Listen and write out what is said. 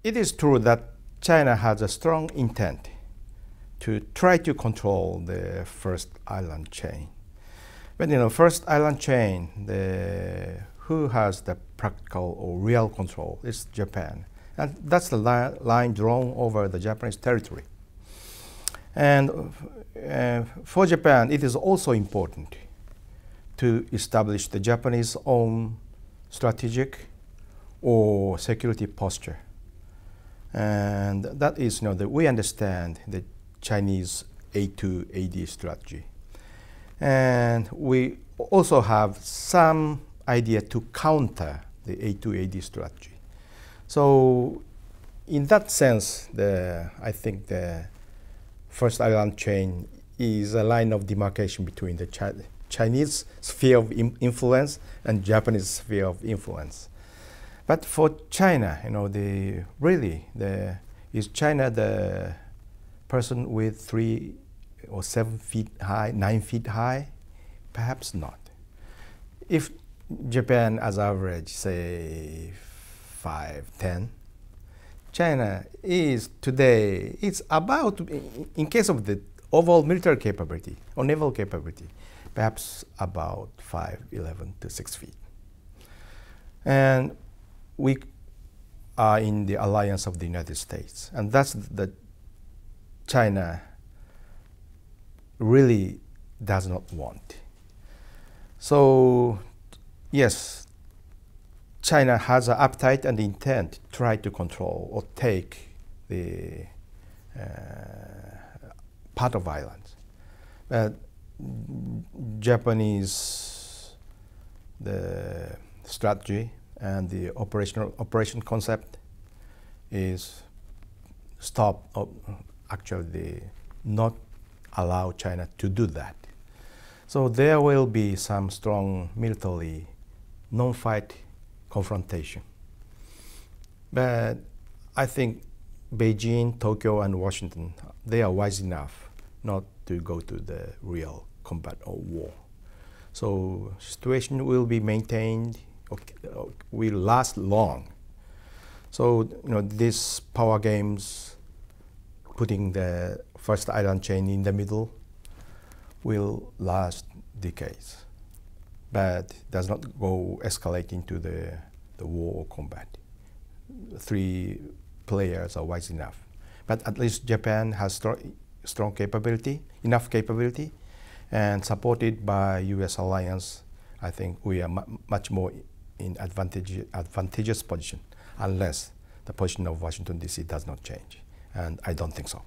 it is true that China has a strong intent to try to control the first island chain. But first island chain, who has the practical or real control is Japan. And that's the line drawn over the Japanese territory. And for Japan, it is also important to establish the Japanese own strategic or security posture. And that is, that we understand the Chinese A2AD strategy. And we also have some idea to counter the A2AD strategy. So in that sense, I think the first island chain is a line of demarcation between the Chinese sphere of influence and Japanese sphere of influence. But for China, is China the person with 3 or 7 feet high, 9 feet high? Perhaps not. If Japan as average, say 5, 10, China is today, it's about, in case of the overall military capability or naval capability, perhaps about 5, 11 to 6 feet. And we are in the alliance of the United States, and that's the China really does not want. So yes, China has an appetite and intent to try to control or take the part of islands. But Japanese, the strategy and the operation concept is actually not allow China to do that. So there will be some strong military non-fight confrontation. But I think Beijing, Tokyo, and Washington, they are wise enough not to go to the real combat or war. So situation will be maintained, will last long. So these power games, putting the first island chain in the middle, will last decades, but does not go escalate into the war or combat. 3 players are wise enough. But at least Japan has strong capability, enough capability, and supported by US alliance, I think we are much more in advantageous position, unless the position of Washington, D.C. does not change. And I don't think so.